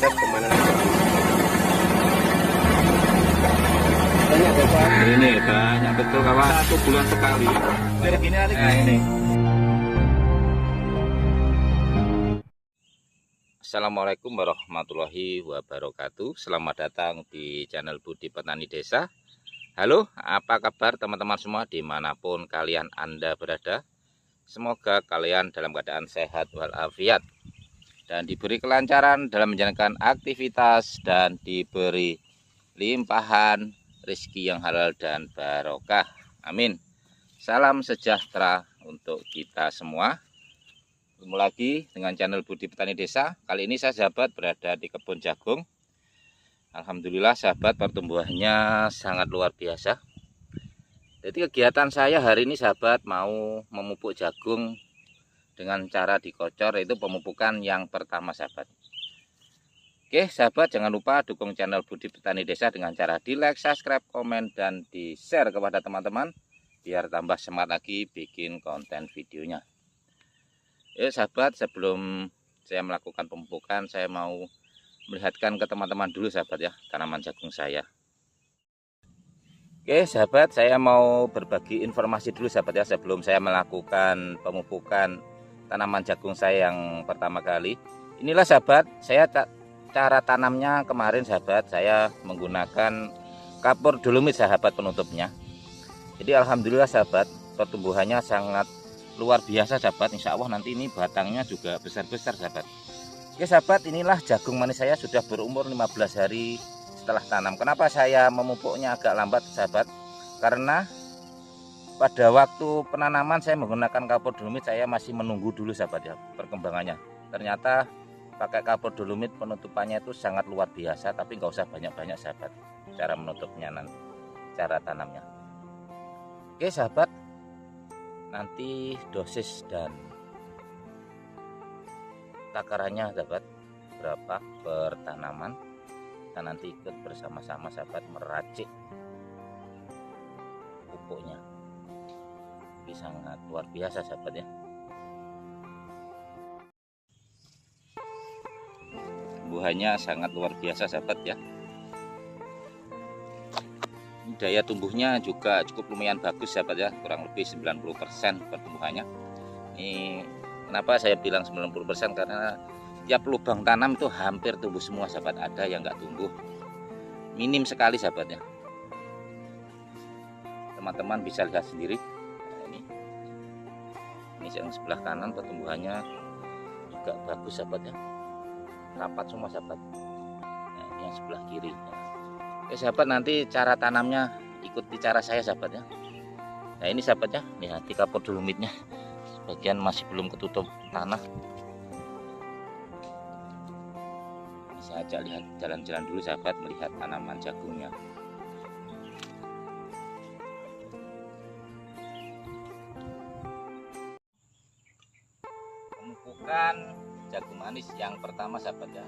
proses pemanenan jagung. Banyak Bapak. Ini banyak betul kawan. 1 bulan sekali. Dari gini nanti. Nah ini. Assalamualaikum warahmatullahi wabarakatuh. Selamat datang di channel Budi Petani Desa. Halo, apa kabar teman-teman semua dimanapun kalian Anda berada? Semoga kalian dalam keadaan sehat walafiat dan diberi kelancaran dalam menjalankan aktivitas dan diberi limpahan rezeki yang halal dan barokah. Amin. Salam sejahtera untuk kita semua. Ketemu lagi dengan channel Budi Petani Desa. Kali ini saya sahabat berada di kebun jagung. Alhamdulillah sahabat, pertumbuhannya sangat luar biasa. Jadi kegiatan saya hari ini sahabat mau memupuk jagung dengan cara dikocor, yaitu pemupukan yang pertama sahabat. Oke sahabat, jangan lupa dukung channel Budi Petani Desa dengan cara di like, subscribe, komen, dan di share kepada teman-teman biar tambah semangat lagi bikin konten videonya. Ya sahabat, sebelum saya melakukan pemupukan, saya mau melihatkan ke teman-teman dulu sahabat ya, tanaman jagung saya. Oke sahabat, saya mau berbagi informasi dulu sahabat ya, sebelum saya melakukan pemupukan tanaman jagung saya yang pertama kali. Inilah sahabat, saya cara tanamnya kemarin sahabat, saya menggunakan kapur dolomit sahabat penutupnya. Jadi alhamdulillah sahabat, pertumbuhannya sangat luar biasa sahabat. Insya Allah nanti ini batangnya juga besar-besar sahabat. Oke sahabat, inilah jagung manis saya sudah berumur 15 hari setelah tanam. Kenapa saya memupuknya agak lambat sahabat? Karena pada waktu penanaman saya menggunakan kapur dolomit, saya masih menunggu dulu sahabat ya perkembangannya. Ternyata pakai kapur dolomit penutupannya itu sangat luar biasa, tapi nggak usah banyak-banyak sahabat cara menutupnya nanti, cara tanamnya. Oke sahabat, nanti dosis dan takarannya sahabat berapa per tanaman, kita nanti ikut bersama-sama sahabat meracik pupuknya. Ini sangat luar biasa sahabat ya. Tumbuhannya sangat luar biasa sahabat ya. Daya tumbuhnya juga cukup lumayan bagus sahabat ya, kurang lebih 90% pertumbuhannya. Ini kenapa saya bilang 90%, karena tiap lubang tanam itu hampir tumbuh semua sahabat, ada yang nggak tumbuh, minim sekali sahabat ya. Teman-teman bisa lihat sendiri. Nah, ini yang sebelah kanan pertumbuhannya juga bagus sahabat ya, rapat semua sahabat. Nah, ini yang sebelah kiri. Oke sahabat, nanti cara tanamnya ikuti cara saya sahabat ya. Nah ini sahabat ya, lihat di kapur dolomitnya sebagian masih belum ketutup tanah. Bisa ajak lihat jalan-jalan dulu sahabat, melihat tanaman jagungnya. Pemupukan jagung manis yang pertama sahabat ya,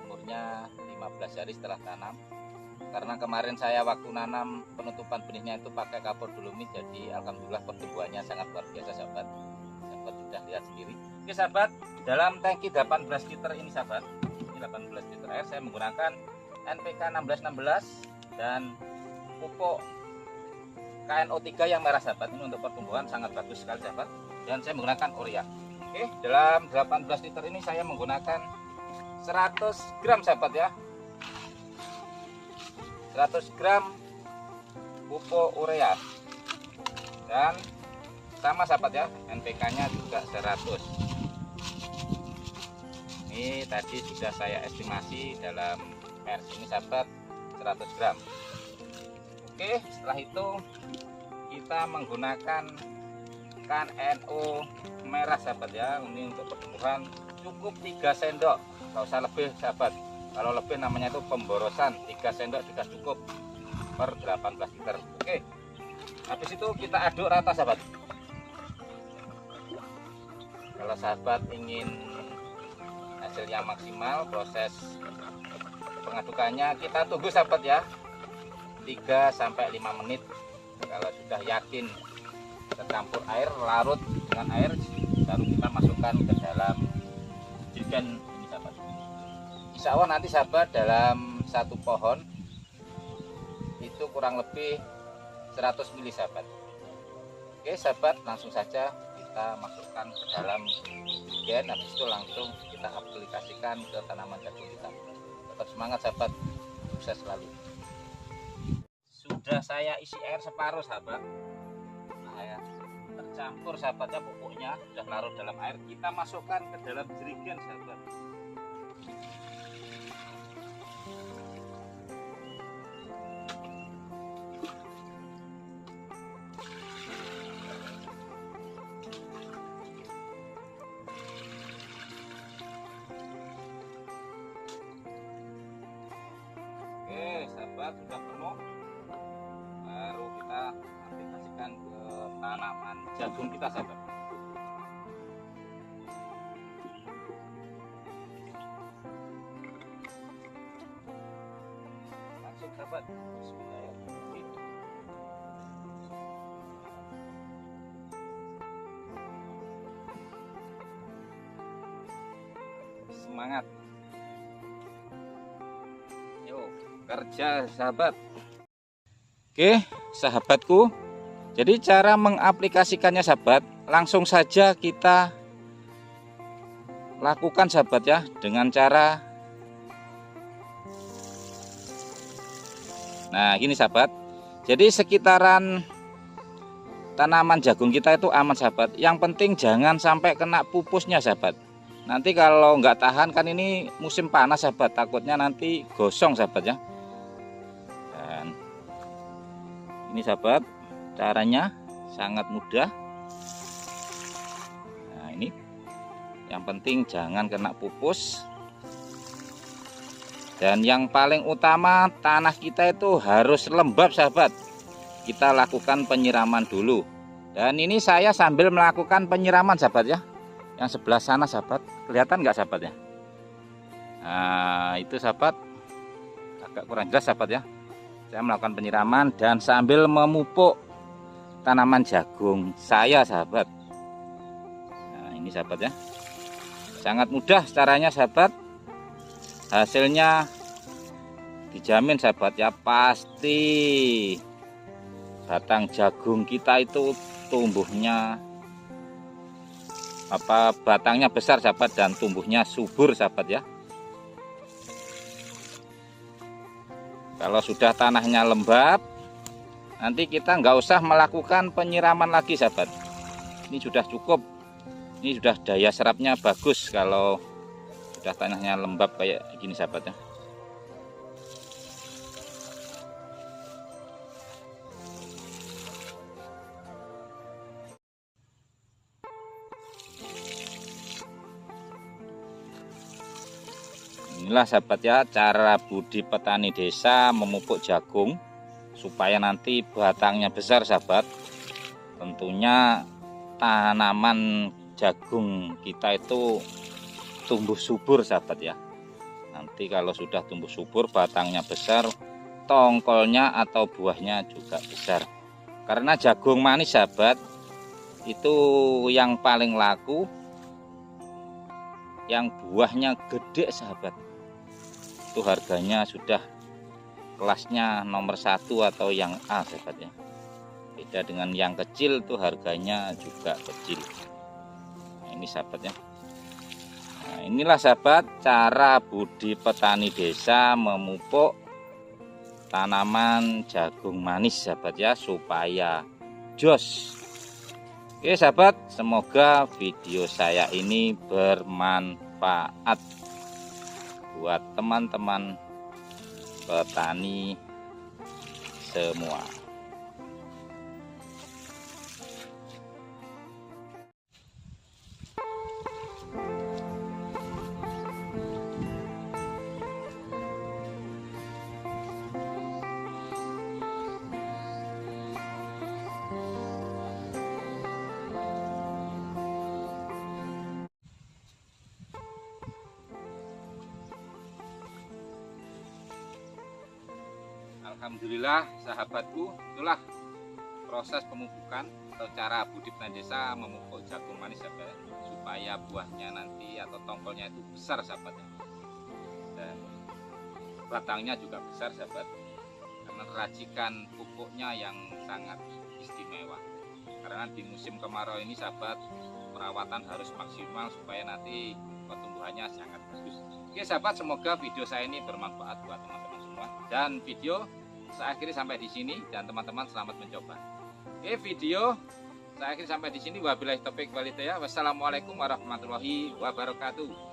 umurnya 15 hari setelah tanam. Karena kemarin saya waktu nanam penutupan benihnya itu pakai kapur dolomit, jadi alhamdulillah pertumbuhannya sangat luar biasa sahabat. Sahabat sudah lihat sendiri. Oke sahabat, dalam tangki 18 liter ini sahabat, ini 18 liter air, saya menggunakan NPK 1616 dan pupuk KNO3 yang merah sahabat. Ini untuk pertumbuhan sangat bagus sekali sahabat, dan saya menggunakan urea. Oke, dalam 18 liter ini saya menggunakan 100 gram sahabat ya, 100 gram pupuk urea, dan sama sahabat ya, NPK nya juga 100. Ini tadi sudah saya estimasi dalam versi ini sahabat, 100 gram. Oke, setelah itu kita menggunakan KNO merah sahabat ya. Ini untuk pertumbuhan cukup 3 sendok, nggak usah lebih sahabat. Kalau lebih namanya itu pemborosan, 3 sendok sudah cukup per 18 liter. Oke, habis itu kita aduk rata sahabat. Kalau sahabat ingin hasilnya maksimal, proses pengadukannya kita tunggu sahabat ya, 3-5 menit. Kalau sudah yakin tercampur air, larut dengan air, baru kita masukkan ke dalam jerigen ini sahabat. Insya Allah nanti sahabat dalam satu pohon itu kurang lebih 100 mili sahabat. Oke sahabat, langsung saja kita masukkan ke dalam gen, habis itu langsung kita aplikasikan ke tanaman jagung kita. Tetap semangat sahabat, sukses selalu. Sudah saya isi air separuh sahabat. Nah ya, tercampur sahabatnya pupuknya sudah larut dalam air, kita masukkan ke dalam jerigen sahabat. Oke sahabat, sudah penuh, baru kita aplikasikan ke tanaman jagung kita sahabat. Langsung sahabat, bismillahirrahmanirrahim. Semangat, yuk kerja sahabat. Oke sahabatku, jadi cara mengaplikasikannya sahabat, langsung saja kita lakukan sahabat ya, dengan cara nah gini sahabat. Jadi sekitaran tanaman jagung kita itu aman sahabat, yang penting jangan sampai kena pupusnya sahabat. Nanti kalau nggak tahan, kan ini musim panas sahabat, takutnya nanti gosong sahabat ya. Dan ini sahabat, caranya sangat mudah. Nah ini, yang penting jangan kena pupus. Dan yang paling utama, tanah kita itu harus lembab sahabat. Kita lakukan penyiraman dulu. Dan ini saya sambil melakukan penyiraman sahabat ya. Yang sebelah sana sahabat, kelihatan nggak sahabat ya? Nah itu sahabat, agak kurang jelas sahabat ya. Saya melakukan penyiraman dan sambil memupuk tanaman jagung saya sahabat. Nah ini sahabat ya, sangat mudah caranya sahabat. Hasilnya dijamin sahabat ya, pasti batang jagung kita itu tumbuhnya batangnya besar sahabat, dan tumbuhnya subur sahabat ya. Kalau sudah tanahnya lembab, nanti kita nggak usah melakukan penyiraman lagi sahabat. Ini sudah cukup, ini sudah daya serapnya bagus kalau sudah tanahnya lembab kayak gini sahabat ya. Inilah sahabat ya, cara budi petani desa memupuk jagung supaya nanti batangnya besar sahabat. Tentunya tanaman jagung kita itu tumbuh subur sahabat ya. Nanti kalau sudah tumbuh subur, batangnya besar, tongkolnya atau buahnya juga besar. Karena jagung manis sahabat itu yang paling laku, yang buahnya gede sahabat. Itu harganya sudah kelasnya nomor 1 atau yang A sahabat ya. Beda dengan yang kecil, tuh harganya juga kecil. Nah, ini sahabat ya. Nah, inilah sahabat cara budi petani desa memupuk tanaman jagung manis sahabat ya, supaya jos. Oke sahabat, semoga video saya ini bermanfaat buat teman-teman petani semua. Alhamdulillah sahabatku, itulah proses pemupukan atau cara budi petani desa memupuk jagung manis sahabat, supaya buahnya nanti atau tongkolnya itu besar sahabat. Dan batangnya juga besar sahabat, karena racikan pupuknya yang sangat istimewa. Karena di musim kemarau ini sahabat, perawatan harus maksimal supaya nanti pertumbuhannya sangat bagus. Oke sahabat, semoga video saya ini bermanfaat buat teman-teman semua, dan video saya akhiri sampai di sini, dan teman-teman selamat mencoba. Oke, video saya akhiri sampai di sini. Wabillahi taufiq wal hidayah. Wassalamualaikum warahmatullahi wabarakatuh.